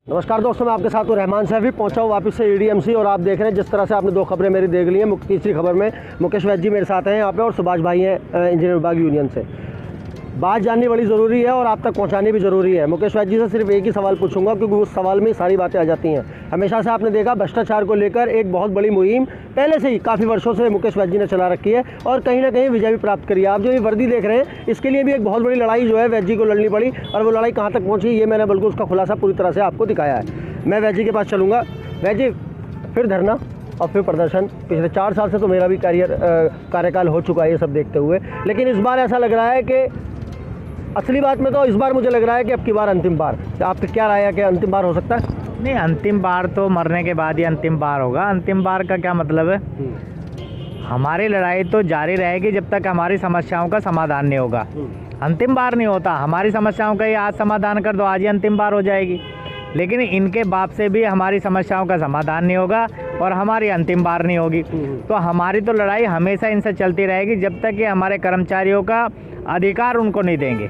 नमस्कार दोस्तों, मैं आपके साथ हूँ रहमान सैफी। पहुंचा हूँ वापस से ईडीएमसी और आप देख रहे हैं जिस तरह से आपने दो खबरें मेरी देख ली हैं। तीसरी खबर में मुकेश वैद्य जी मेरे साथ हैं यहाँ पे और सुभाष भाई हैं इंजीनियर विभाग यूनियन से। बात जाननी बड़ी ज़रूरी है और आप तक पहुंचानी भी ज़रूरी है। मुकेश वैद्य जी से सिर्फ एक ही सवाल पूछूंगा क्योंकि उस सवाल में सारी बातें आ जाती हैं। हमेशा से आपने देखा भ्रष्टाचार को लेकर एक बहुत बड़ी मुहिम पहले से ही काफ़ी वर्षों से मुकेश वैद्य जी ने चला रखी है और कहीं ना कहीं विजय भी प्राप्त करी है। आप जो ये वर्दी देख रहे हैं इसके लिए भी एक बहुत बड़ी लड़ाई जो है वैद्य जी को लड़नी पड़ी और वो लड़ाई कहाँ तक पहुँची ये मैंने बिल्कुल उसका खुलासा पूरी तरह से आपको दिखाया है। मैं वैद्य जी के पास चलूँगा। वैद्य जी, फिर धरना और फिर प्रदर्शन। पिछले 4 साल से तो मेरा भी कार्यकाल हो चुका है ये सब देखते हुए, लेकिन इस बार ऐसा लग रहा है कि असली बात में तो इस बार मुझे लग रहा है कि अब की बार अंतिम बार। आपकी क्या राय है कि अंतिम बार हो सकता है? नहीं, अंतिम बार तो मरने के बाद ही अंतिम बार होगा। अंतिम बार का क्या मतलब है? हमारी लड़ाई तो जारी रहेगी जब तक हमारी समस्याओं का समाधान नहीं होगा। अंतिम बार नहीं होता। हमारी समस्याओं का ये आज समाधान कर दो, आज ही अंतिम बार हो जाएगी। लेकिन इनके बाप से भी हमारी समस्याओं का समाधान नहीं होगा और हमारी अंतिम बार नहीं होगी। तो हमारी तो लड़ाई हमेशा इनसे चलती रहेगी जब तक कि हमारे कर्मचारियों का अधिकार उनको नहीं देंगे।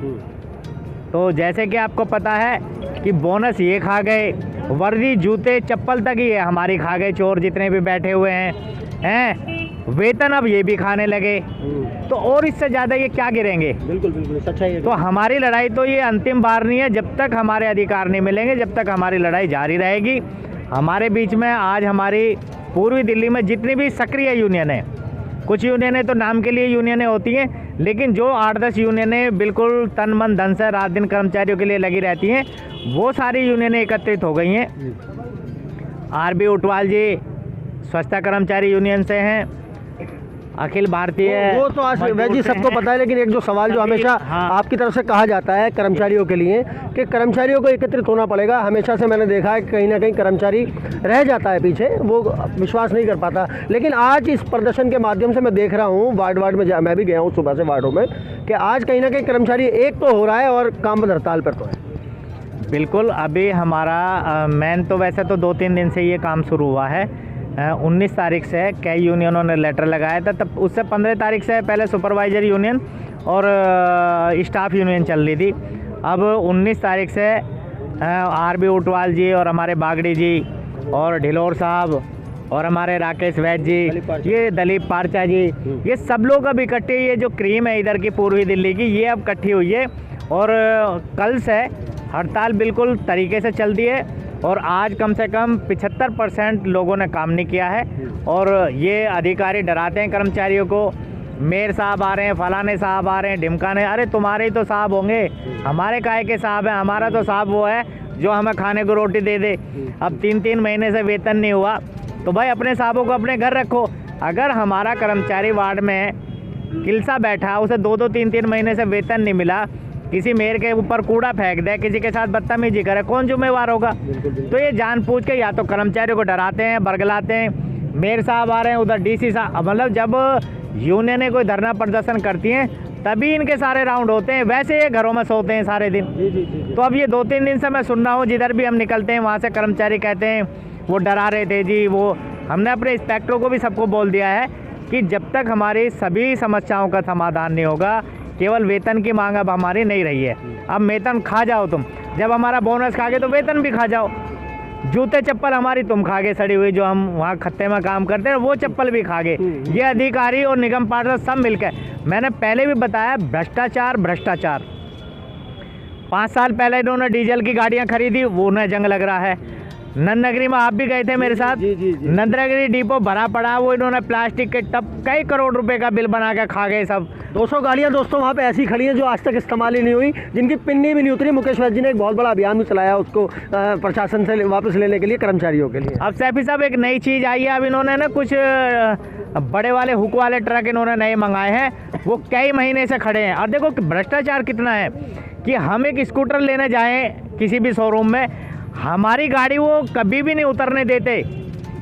तो जैसे कि आपको पता है कि बोनस ये खा गए, वर्दी जूते चप्पल तक ही है हमारी खा गए चोर जितने भी बैठे हुए हैं वेतन अब ये भी खाने लगे। तो और इससे ज़्यादा ये क्या गिरेंगे? बिल्कुल बिल्कुल सच्चाई है। तो हमारी लड़ाई तो ये अंतिम बार नहीं है। जब तक हमारे अधिकार नहीं मिलेंगे जब तक हमारी लड़ाई जारी रहेगी। हमारे बीच में आज हमारी पूर्वी दिल्ली में जितनी भी सक्रिय यूनियन है, कुछ यूनियनें तो नाम के लिए यूनियनें होती हैं, लेकिन जो 8-10 यूनियनें बिल्कुल तन मन धन से रात दिन कर्मचारियों के लिए लगी रहती हैं, वो सारी यूनियनें एकत्रित हो गई हैं। आरबी उटवाल जी स्वच्छता कर्मचारी यूनियन से हैं, अखिल भारतीय वो तो आज वैद्य जी सबको पता है। लेकिन एक जो सवाल जो हमेशा आपकी तरफ से कहा जाता है कर्मचारियों के लिए कि कर्मचारियों को एकत्रित होना पड़ेगा। हमेशा से मैंने देखा है कहीं ना कहीं कर्मचारी रह जाता है पीछे, वो विश्वास नहीं कर पाता। लेकिन आज इस प्रदर्शन के माध्यम से मैं देख रहा हूँ वार्ड में मैं भी गया हूँ सुबह से वार्डों में कि आज कहीं ना कहीं कर्मचारी एक तो हो रहा है और काम बंद हड़ताल पर तो है। बिल्कुल, अभी हमारा मैन तो वैसे तो 2-3 दिन से ये काम शुरू हुआ है। 19 तारीख से कई यूनियनों ने लेटर लगाया था, तब उससे 15 तारीख से पहले सुपरवाइजर यूनियन और स्टाफ यूनियन चल रही थी। अब 19 तारीख से आरबी उटवाल जी और हमारे बागड़ी जी और ढिलोर साहब और हमारे राकेश वैद्य जी, ये दलीप पारचा जी, ये सब लोग अब इकट्ठे, ये जो क्रीम है इधर की पूर्वी दिल्ली की, ये अब इकट्ठी हुई है और कल से हड़ताल बिल्कुल तरीके से चल दी है। और आज कम से कम 75% लोगों ने काम नहीं किया है। और ये अधिकारी डराते हैं कर्मचारियों को, मेयर साहब आ रहे हैं, फलाने साहब आ रहे हैं, ढिमकाने। अरे तुम्हारे ही तो साहब होंगे, हमारे काहे के साहब हैं? हमारा तो साहब वो है जो हमें खाने को रोटी दे दे। अब 3-3 महीने से वेतन नहीं हुआ तो भाई अपने साहबों को अपने घर रखो। अगर हमारा कर्मचारी वार्ड में किलसा बैठा, उसे 2-2, 3-3 महीने से वेतन नहीं मिला, किसी मेयर के ऊपर कूड़ा फेंक दे, किसी के साथ बदतमीजी करे, कौन जिम्मेवार होगा? तो ये जानबूझ के या तो कर्मचारियों को डराते हैं, बरगलाते हैं। मेयर साहब आ रहे हैं, उधर डीसी साहब, मतलब जब यूनियनें कोई धरना प्रदर्शन करती हैं तभी इनके सारे राउंड होते हैं, वैसे ये घरों में सोते हैं सारे दिन। तो अब ये 2-3 दिन से मैं सुन रहा हूँ, जिधर भी हम निकलते हैं वहाँ से कर्मचारी कहते हैं वो डरा रहे थे जी। वो हमने अपने इंस्पेक्टरों को भी सबको बोल दिया है कि जब तक हमारी सभी समस्याओं का समाधान नहीं होगा, केवल वेतन की मांग अब हमारी नहीं रही है। अब वेतन खा जाओ तुम, जब हमारा बोनस खा गए तो वेतन भी खा जाओ। जूते चप्पल हमारी तुम खा गए, सड़ी हुई, जो हम वहाँ खत्ते में काम करते हैं वो चप्पल भी खा गए ये अधिकारी और निगम पार्षद सब मिलकर। मैंने पहले भी बताया भ्रष्टाचार भ्रष्टाचार। 5 साल पहले इन्होंने डीजल की गाड़ियाँ खरीदी, वो उन्हें जंग लग रहा है। नंदनगरी में आप भी गए थे मेरे साथ, नंदनगरी डिपो भरा पड़ा, वो इन्होंने प्लास्टिक के टब कई करोड़ रुपए का बिल बना के खा गए सब। 200 गाड़ियां दोस्तों वहाँ पे ऐसी खड़ी हैं जो आज तक इस्तेमाल ही नहीं हुई, जिनकी पिन्नी भी नहीं उतरी। मुकेश वैद्य जी ने एक बहुत बड़ा अभियान भी चलाया उसको प्रशासन से वापस लेने के लिए, कर्मचारियों के लिए। अब सैफी साहब एक नई चीज़ आई है, अब इन्होंने ना कुछ बड़े वाले हुक वाले ट्रक इन्होंने नए मंगाए हैं, वो कई महीने से खड़े हैं। और देखो भ्रष्टाचार कितना है कि हम एक स्कूटर लेने जाएँ किसी भी शोरूम में, हमारी गाड़ी वो कभी भी नहीं उतरने देते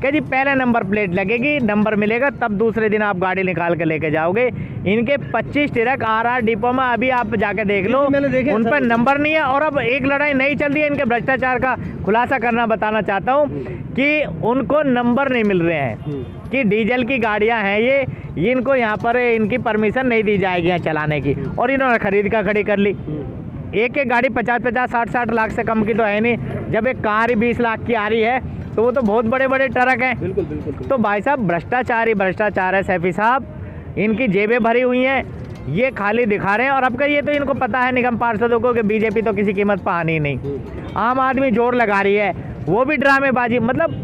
कि जी पहले नंबर प्लेट लगेगी, नंबर मिलेगा तब दूसरे दिन आप गाड़ी निकाल के लेके जाओगे। इनके 25 ट्रक RR डिपो में अभी आप जाके देख लो, उन पर नंबर नहीं है। और अब एक लड़ाई नई चल रही है इनके भ्रष्टाचार का खुलासा करना बताना चाहता हूँ कि उनको नंबर नहीं मिल रहे हैं, कि डीजल की गाड़ियाँ हैं ये इनको यहाँ पर इनकी परमिशन नहीं दी जाएगी यहाँ चलाने की, और इन्होंने खरीद कर खड़ी कर ली। एक एक गाड़ी 50-50, 60-60 लाख से कम की तो है नहीं। जब एक कार ही 20 लाख की आ रही है तो वो तो बहुत बड़े बड़े ट्रक हैं। बिल्कुल बिल्कुल। तो भाई साहब भ्रष्टाचार ही भ्रष्टाचार है सैफी साहब, इनकी जेबें भरी हुई हैं, ये खाली दिखा रहे हैं। और अब का ये तो इनको पता है निगम पार्षदों को कि बीजेपी तो किसी कीमत पर आनी ही नहीं। आम आदमी जोर लगा रही है, वो भी ड्रामेबाजी, मतलब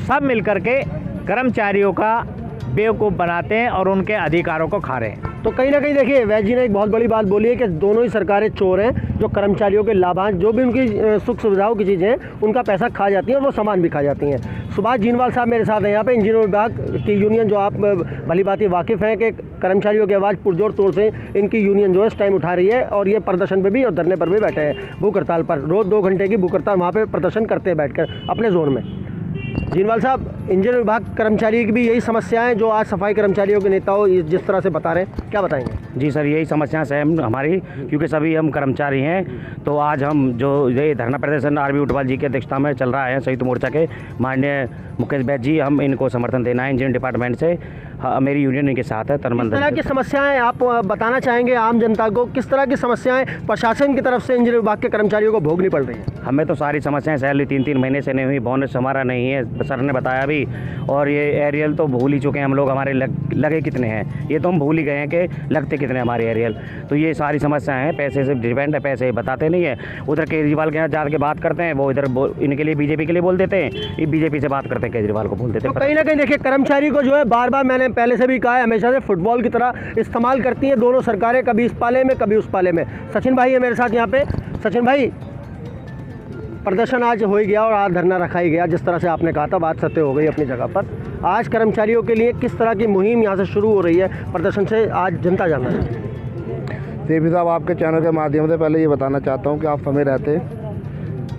सब मिल करके कर्मचारियों का बेवकूफ़ बनाते हैं और उनके अधिकारों को खा रहे हैं। तो कहीं ना कहीं देखिए वैद जी ने एक बहुत बड़ी बात बोली है कि दोनों ही सरकारें चोर हैं, जो कर्मचारियों के लाभांश जो भी उनकी सुख सुविधाओं की चीज़ें हैं उनका पैसा खा जाती हैं और वो सामान भी खा जाती हैं। सुभाष जीनवाल साहब मेरे साथ हैं यहाँ पे, इंजीनियर विभाग की यूनियन, जो आप भली भांति वाकिफ़ हैं कि कर्मचारियों की आवाज़ पुरजोर तौर से इनकी यूनियन जो है इस टाइम उठा रही है और ये प्रदर्शन पे भी और धरने पर भी बैठे हैं, भूख हड़ताल पर। रोज़ 2 घंटे की भूख हड़ताल वहाँ पर प्रदर्शन करते हैं बैठकर अपने जोन में। जीनवाल साहब, इंजीनियर विभाग कर्मचारी की भी यही समस्याएं जो आज सफाई कर्मचारियों के नेताओं जिस तरह से बता रहे हैं, क्या बताएंगे? जी सर, यही समस्या है हमारी, क्योंकि सभी हम कर्मचारी हैं। तो आज हम जो ये धरना प्रदर्शन आरबी उटवाल जी की अध्यक्षता में चल रहा है, संयुक्त मोर्चा के माननीय मुकेश बैद जी, हम इनको समर्थन देना है इंजीनियरिंग डिपार्टमेंट से। हाँ, मेरी यूनियन इनके साथ है। किस तरह की समस्याएं आप बताना चाहेंगे आम जनता को, किस तरह की समस्याएं प्रशासन की तरफ से इंजीनियर विभाग के कर्मचारियों को भोगनी पड़ रही है? हमें तो सारी समस्याएं सैलरी 3-3 महीने से नहीं हुई, बोनस हमारा नहीं है, सर ने बताया भी। और ये एरियल तो भूल ही चुके हैं हम लोग, हमारे लगे कितने हैं ये तो हम भूल ही गए हैं कि लगते कितने हमारे एरियल। तो ये सारी समस्याएं हैं, पैसे से डिपेंड है, पैसे बताते नहीं है। उधर केजरीवाल के यहाँ जा के बात करते हैं, वो इधर इनके लिए बीजेपी के लिए बोल देते हैं, ये बीजेपी से बात करते हैं केजरीवाल को बोल देते हैं। तो कहीं ना कहीं देखिए कर्मचारी को जो है बार बार, मैंने पहले से भी कहा है, हमेशा से फुटबॉल की तरह इस्तेमाल करती हैं दोनों सरकारें, कभी इस पाले में कभी उस पाले में। सचिन भाई है मेरे साथ यहाँ पे। सचिन भाई, प्रदर्शन आज हो ही गया और आज धरना रखा ही गया, जिस तरह से आपने कहा था बात सत्य हो गई अपनी जगह पर। आज कर्मचारियों के लिए किस तरह की मुहिम यहाँ से शुरू हो रही है प्रदर्शन से, आज जनता जानना है। सैफी साहब, आपके चैनल के माध्यम से पहले ये बताना चाहता हूँ कि आप समय रहते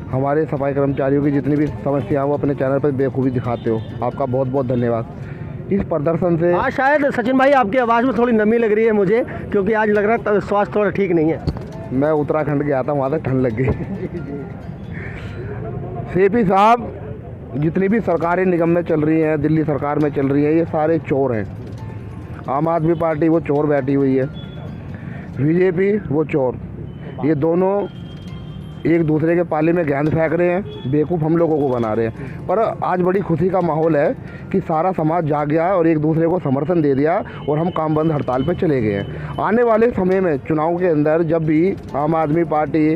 हमारे सफाई कर्मचारियों की जितनी भी समस्या है वो अपने चैनल पर बेखूबी दिखाते हो, आपका बहुत बहुत धन्यवाद। इस प्रदर्शन से आज शायद सचिन भाई आपकी आवाज़ में थोड़ी नमी लग रही है मुझे, क्योंकि आज लग रहा है स्वास्थ्य थोड़ा ठीक नहीं है। मैं उत्तराखंड गया था, वहाँ तक ठंड लग गई। सैफी साहब, जितनी भी सरकारें निगम में चल रही हैं, दिल्ली सरकार में चल रही हैं, ये सारे चोर हैं। आम आदमी पार्टी वो चोर बैठी हुई है, बीजेपी वो चोर, ये दोनों एक दूसरे के पाले में गेंद फेंक रहे हैं, बेवकूफ़ हम लोगों को बना रहे हैं। पर आज बड़ी खुशी का माहौल है कि सारा समाज जाग गया और एक दूसरे को समर्थन दे दिया और हम काम बंद हड़ताल पर चले गए हैं। आने वाले समय में चुनाव के अंदर जब भी आम आदमी पार्टी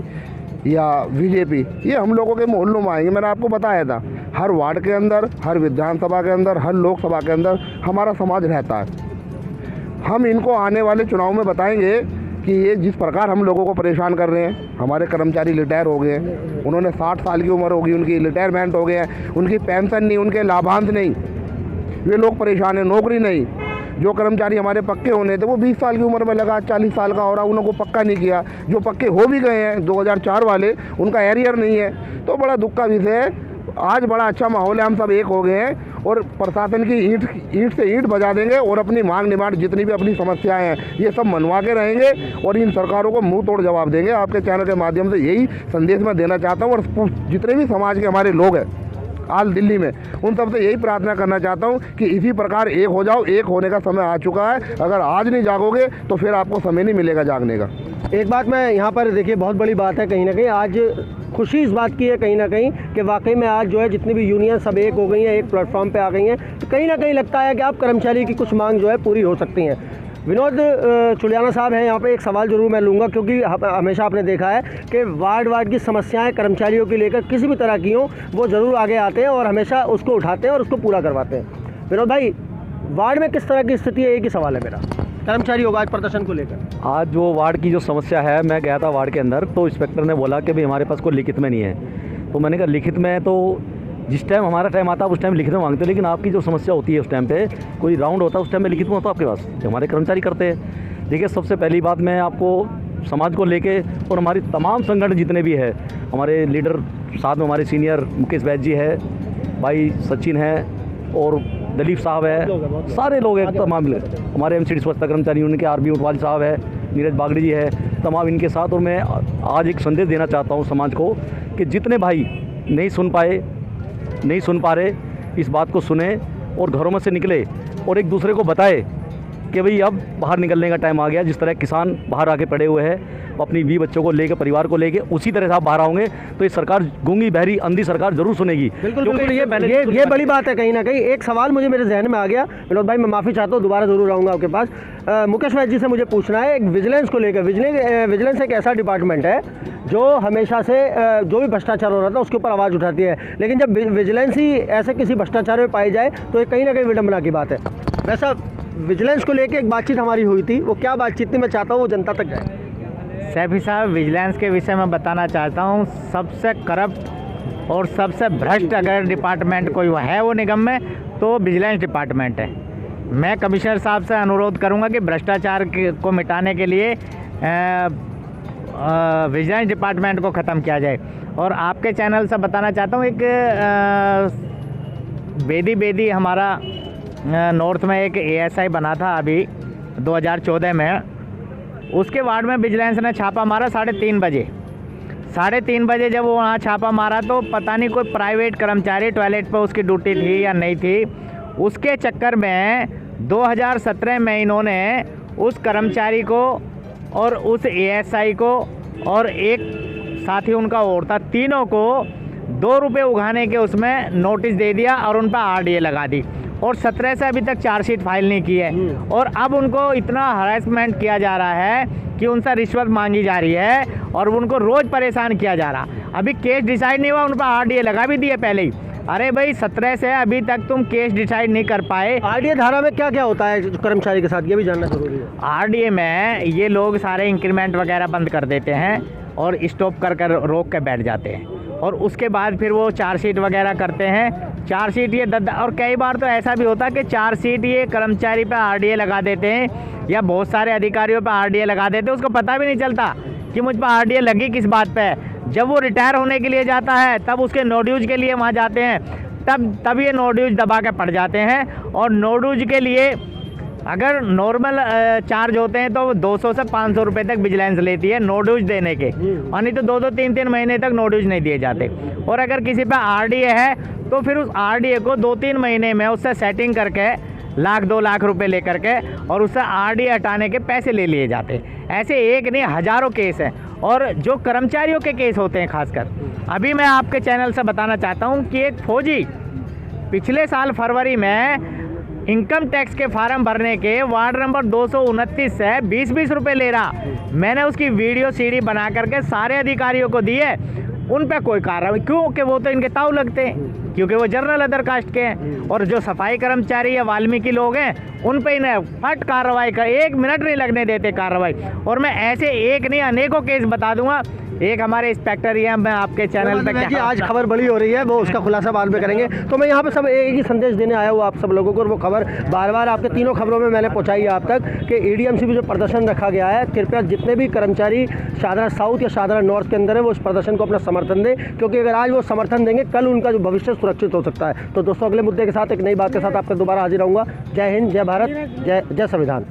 या बीजेपी ये हम लोगों के मोहल्लों में आएंगे, मैंने आपको बताया था, हर वार्ड के अंदर, हर विधानसभा के अंदर, हर लोकसभा के अंदर हमारा समाज रहता है। हम इनको आने वाले चुनाव में बताएंगे कि ये जिस प्रकार हम लोगों को परेशान कर रहे हैं, हमारे कर्मचारी रिटायर हो गए हैं, उन्होंने 60 साल की उम्र होगी, उनकी रिटायरमेंट हो गए हैं, उनकी पेंशन नहीं, उनके लाभांश नहीं, वे लोग परेशान हैं, नौकरी नहीं। जो कर्मचारी हमारे पक्के होने थे वो 20 साल की उम्र में लगा, 40 साल का हो रहा, उनको पक्का नहीं किया। जो पक्के हो भी गए हैं 2004 वाले, उनका एरियर नहीं है। तो बड़ा दुख का विषय है। आज बड़ा अच्छा माहौल है, हम सब एक हो गए हैं और प्रशासन की ईंट से ईंट बजा देंगे और अपनी मांग डिमांड जितनी भी अपनी समस्याएं हैं ये सब मनवा के रहेंगे और इन सरकारों को मुंह तोड़ जवाब देंगे। आपके चैनल के माध्यम से यही संदेश मैं देना चाहता हूँ और जितने भी समाज के हमारे लोग हैं आज दिल्ली में, उन सबसे यही प्रार्थना करना चाहता हूँ कि इसी प्रकार एक हो जाओ। एक होने का समय आ चुका है, अगर आज नहीं जागोगे तो फिर आपको समय नहीं मिलेगा जागने का। एक बात मैं यहाँ पर देखिए, बहुत बड़ी बात है, कहीं ना कहीं आज खुशी इस बात की है कहीं ना कहीं कि वाकई में आज जो है जितनी भी यूनियन सब एक हो गई हैं, एक प्लेटफॉर्म पे आ गई हैं। तो कहीं ना कहीं लगता है कि आप कर्मचारी की कुछ मांग जो है पूरी हो सकती हैं। विनोद चुलियाना साहब हैं यहाँ पे, एक सवाल जरूर मैं लूँगा, क्योंकि हमेशा आपने देखा है कि वार्ड की समस्याएं कर्मचारियों की लेकर किसी भी तरह की हों वो ज़रूर आगे आते हैं और हमेशा उसको उठाते हैं और उसको पूरा करवाते हैं। विनोद भाई, वार्ड में किस तरह की स्थिति है, एक ही सवाल है मेरा कर्मचारी होगा आज प्रदर्शन को लेकर। आज जो वार्ड की जो समस्या है, मैं गया था वार्ड के अंदर तो इंस्पेक्टर ने बोला कि भाई हमारे पास कोई लिखित में नहीं है। तो मैंने कहा लिखित में तो जिस टाइम हमारा टाइम आता है उस टाइम लिखित में मांगते हैं, लेकिन आपकी जो समस्या होती है उस टाइम पे कोई राउंड होता है उस टाइम में लिखित में होता है आपके पास, जो हमारे कर्मचारी करते हैं। देखिए, सबसे पहली बात मैं आपको समाज को लेके और हमारी तमाम संगठन जितने भी है, हमारे लीडर साथ में हमारे सीनियर मुकेश बैद जी है, भाई सचिन है और दलीप साहब है, सारे लोग हैं तमाम, हमारे एमसीडी स्वच्छता कर्मचारी यूनियन के आरबी उटवाल साहब है, नीरज बागड़ी जी है, तमाम इनके साथ। और मैं आज एक संदेश देना चाहता हूँ समाज को कि जितने भाई नहीं सुन पा रहे, इस बात को सुने और घरों में से निकले और एक दूसरे को बताए कि भाई अब बाहर निकलने का टाइम आ गया। जिस तरह किसान बाहर आके पड़े हुए हैं अपनी 20 बच्चों को लेकर, परिवार को लेके, उसी तरह से आप बाहर आओगे तो ये सरकार गूंगी बहरी अंधी सरकार जरूर सुनेगी। बिल्कुल बिल्कुल, ये बड़ी बात है कहीं ना कहीं। एक सवाल मुझे मेरे जहन में आ गया विनोद भाई, मैं माफ़ी चाहता हूँ, दोबारा ज़रूर आऊँगा आपके पास। मुकेश वैद्य जी से मुझे पूछना है एक विजिलेंस को लेकर। विजिलेंस एक ऐसा डिपार्टमेंट है जो हमेशा से जो भी भ्रष्टाचार हो रहा था उसके ऊपर आवाज़ उठाती है, लेकिन जब विजिलेंस ही ऐसे किसी भ्रष्टाचार में पाई जाए तो ये कहीं ना कहीं विडंबना की बात है। वैसा विजिलेंस को लेकर एक बातचीत हमारी हुई थी, वो क्या बातचीत थी मैं चाहता हूँ वो जनता तक जाए। सैफी साहब, विजिलेंस के विषय में बताना चाहता हूँ, सबसे करप्ट और सबसे भ्रष्ट अगर डिपार्टमेंट कोई है वो निगम में तो विजिलेंस डिपार्टमेंट है। मैं कमिश्नर साहब से अनुरोध करूँगा कि भ्रष्टाचार को मिटाने के लिए विजिलेंस डिपार्टमेंट को ख़त्म किया जाए। और आपके चैनल से बताना चाहता हूँ, एक बेदी हमारा नॉर्थ में एक ASI बना था अभी 2014 में, उसके वार्ड में विजिलेंस ने छापा मारा 3:30 बजे। 3:30 बजे जब वो वहाँ छापा मारा तो पता नहीं कोई प्राइवेट कर्मचारी टॉयलेट पर उसकी ड्यूटी थी या नहीं थी, उसके चक्कर में 2017 में इन्होंने उस कर्मचारी को और उस ASI को और एक साथी उनका और था, तीनों को 2 रुपये उगाने के उसमें नोटिस दे दिया और उन पर RDA लगा दी। और 17 से अभी तक चार्जशीट फाइल नहीं की है। और अब उनको इतना हरासमेंट किया जा रहा है कि उनसे रिश्वत मांगी जा रही है और उनको रोज़ परेशान किया जा रहा। अभी केस डिसाइड नहीं हुआ, उन पर RDA लगा भी दिए पहले ही। अरे भाई 17 से अभी तक तुम केस डिसाइड नहीं कर पाए। RDA धारा में क्या क्या होता है कर्मचारी के साथ, ये भी जानना जरूरी है। RDA में ये लोग सारे इंक्रीमेंट वगैरह बंद कर देते हैं और स्टॉप कर रोक के बैठ जाते हैं और उसके बाद फिर वो चार्जशीट वगैरह करते हैं। चार्जशीट ये और कई बार तो ऐसा भी होता है कि चार्जशीट ये कर्मचारी पे RDA लगा देते हैं या बहुत सारे अधिकारियों पे RDA लगा देते हैं, उसको पता भी नहीं चलता कि मुझ पर RDA लगी किस बात पे। जब वो रिटायर होने के लिए जाता है तब उसके नो ड्यूज के लिए वहाँ जाते हैं, तब ये नो ड्यूज दबा के पड़ जाते हैं। और नो ड्यूज के लिए अगर नॉर्मल चार्ज होते हैं तो 200 से 500 रुपये तक विजिलेंस लेती है नो ड्यूज देने के, और नहीं तो 2-2, 3-3 महीने तक नो ड्यूज नहीं दिए जाते। और अगर किसी पे RDA है तो फिर उस RDA को 2-3 महीने में उससे सेटिंग करके 1-2 लाख रुपए लेकर के और उससे RDA हटाने के पैसे ले लिए जाते। ऐसे एक नहीं हज़ारों केस हैं। और जो कर्मचारियों के केस होते हैं खासकर, अभी मैं आपके चैनल से बताना चाहता हूँ कि एक फौजी पिछले साल फरवरी में इनकम टैक्स के फार्म भरने के वार्ड नंबर 229 से 20-20 रुपये ले रहा। मैंने उसकी वीडियो CD बना करके सारे अधिकारियों को दी है, उन पे कोई कार्रवाई, क्योंकि वो तो इनके ताऊ लगते हैं, क्योंकि वो जनरल अदर कास्ट के हैं। और जो सफाई कर्मचारी या वाल्मीकि लोग हैं उन पे इन्हें फट कार्रवाई कर, 1 मिनट नहीं लगने देते कार्रवाई। और मैं ऐसे एक नहीं अनेकों केस बता दूंगा। एक हमारे इंस्पेक्टर ही हैं, मैं आपके चैनल पे आज खबर बड़ी हो रही है, वो उसका खुलासा बाद में करेंगे। तो मैं यहाँ पे सब एक ही संदेश देने आया हूँ आप सब लोगों को, और वो खबर बार बार आपके तीनों खबरों में मैंने पहुँचाई है आप तक कि EDMC में जो प्रदर्शन रखा गया है, कृपया जितने भी कर्मचारी शाहदरा साउथ या शाहदरा नॉर्थ के अंदर है वो इस प्रदर्शन को अपना समर्थन दें, क्योंकि अगर आज वो समर्थन देंगे कल उनका जो भविष्य सुरक्षित हो सकता है। तो दोस्तों अगले मुद्दे के साथ एक नई बात के साथ आपका दोबारा हाजिर रहूँगा। जय हिंद, जय भारत, जय संविधान।